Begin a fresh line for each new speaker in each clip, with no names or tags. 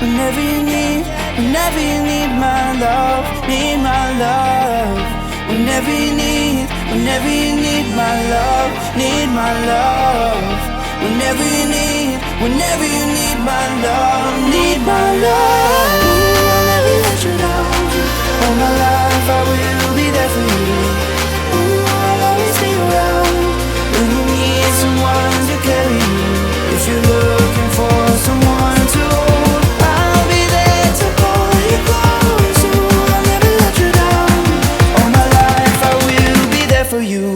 whenever you need, whenever you need my love, need my love. Whenever you need, whenever you need my love, need my love. Whenever you need, whenever you need my love, need my love. Ooh, I'll never let you down. All my life I will be there for you. Ooh, I'll always be around when you need someone to carry you. If you're looking for someone to hold, I'll be there to pull you close. Ooh, I'll never let you down. All my life I will be there for you.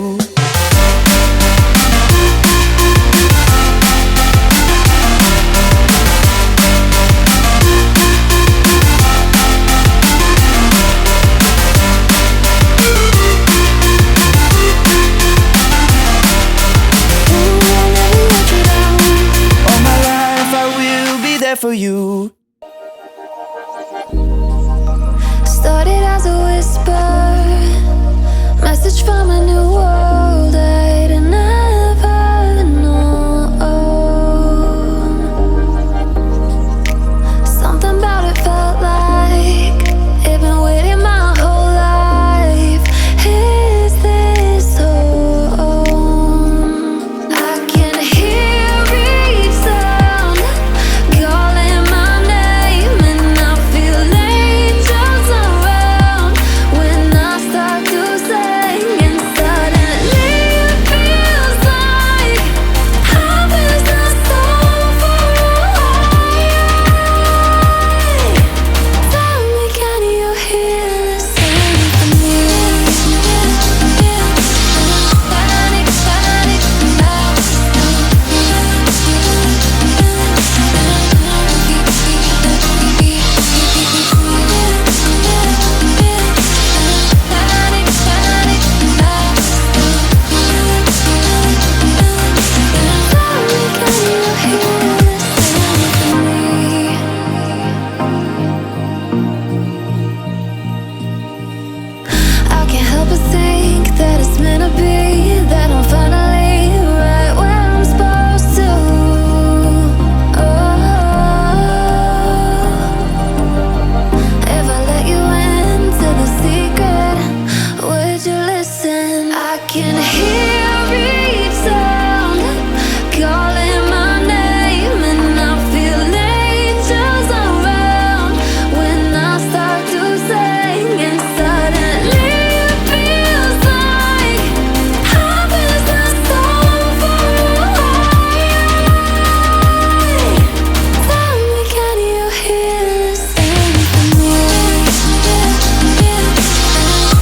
For you.
Started as a whisper, message from a new world I'd never known. Something about it felt like it'd been waiting my whole life. Is this home? I can hear each sound calling my name, and I feel angels around when I start to sing. And suddenly it feels like heaven's not so far away. Tell me, can you hear the symphony? Panic, panic now. Panic, panic now. Tell me, can you hear the symphony? I can't help but think that it's meant to be, that I'm finally right where I'm supposed to. If I let you into the secret, would you listen? I can hear each sound calling my name, and I feel angels around when I start to sing. And suddenly it feels like heaven's not so far away. Tell me, can you hear the symphony?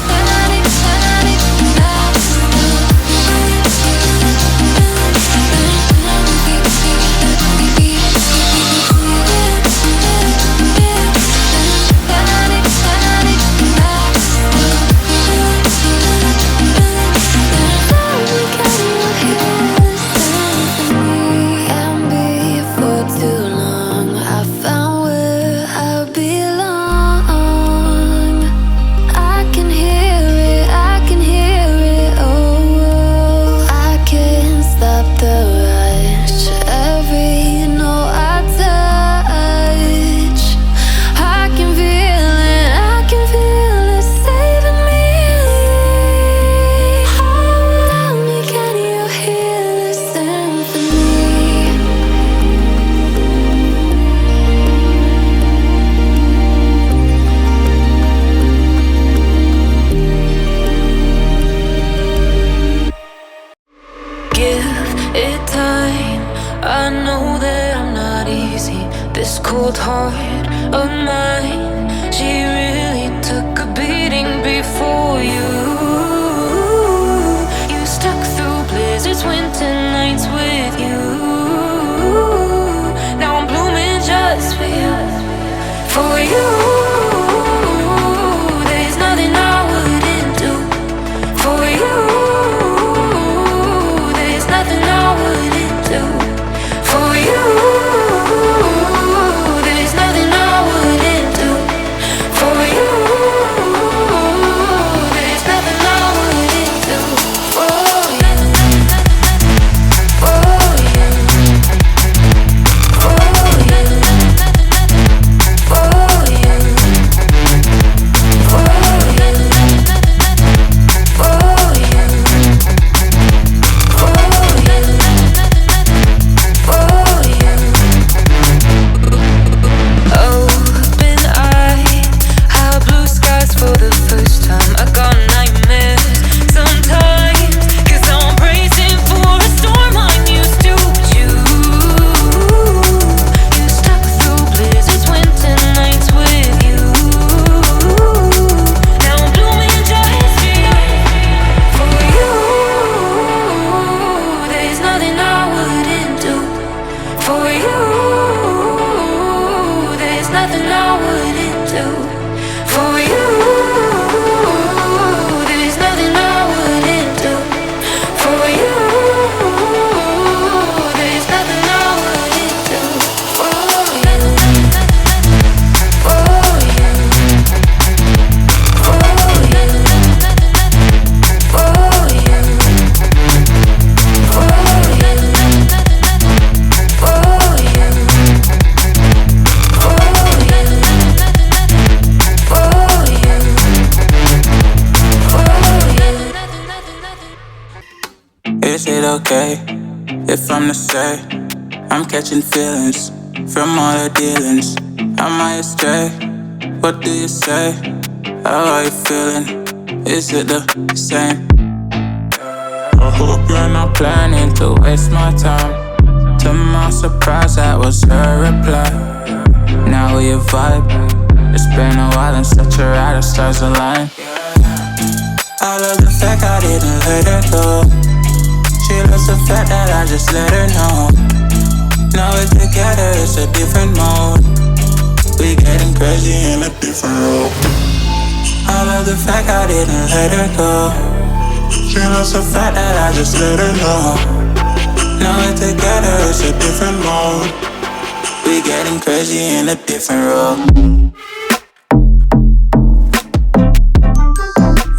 Panic, panic now. Panic, panic now. Tell me, can you hear the symphony? Can't be for too long. I found where I belong. I can hear it, I can hear it. Oh, I can't stop the rush. Every note I touch, I can feel it, I can feel it saving me. Tell me, can you hear the symphony?
Give it time. I know that I'm not easy. This cold heart of mine, she really took a beating before you. You stuck through blizzards, winter nights with you. Now I'm blooming just for you, for you. There's nothing I wouldn't do for you. There's nothing I wouldn't do for you. There's nothing I wouldn't do for you. There's nothing There's nothing I wouldn't do for you. There's nothing I wouldn't do for you. There's nothing I wouldn't do for you. For you. For you. For you. For you.
Is it okay if I'm to say I'm catching feelings from all the dealings? Am I astray? What do you say? How are you feeling? Is it the same? I hope you're not planning to waste my time. To my surprise, that was her reply. Now we vibe. It's been a while and such a ride, the stars align. I love the fact I didn't let her go. She loves the fact that I just let her know. Now we're together, it's a different mode. We getting crazy in a different role. I love the fact I didn't let her go. She loves the fact that I just let her know. Now we're together, it's a different mode. We getting crazy in a different role.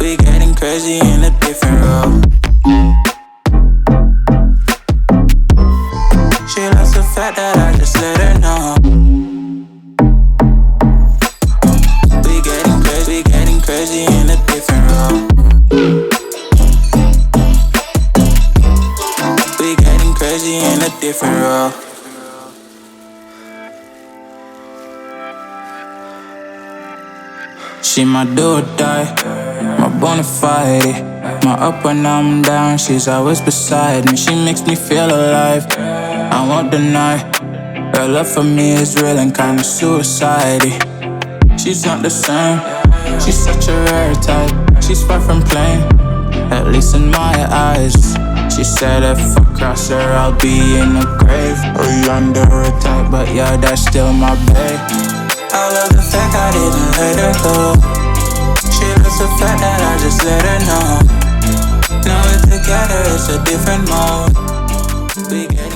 We getting crazy in a different role. She loves the fact that I just let her know. We getting crazy in a different role. We getting crazy in a different role. She my do or die, my bona fide. My up when I'm down, she's always beside me. She makes me feel alive, I won't deny. Her love for me is real and kinda suicide-y. She's not the same, she's such a rare type. She's far from plain, at least in my eyes. She said if I cross her, I'll be in the grave or under a type, but yeah, that's still my babe. I love the fact I didn't let her go. She loves the fact that I just let her know. Now we're together, it's a different mode. We get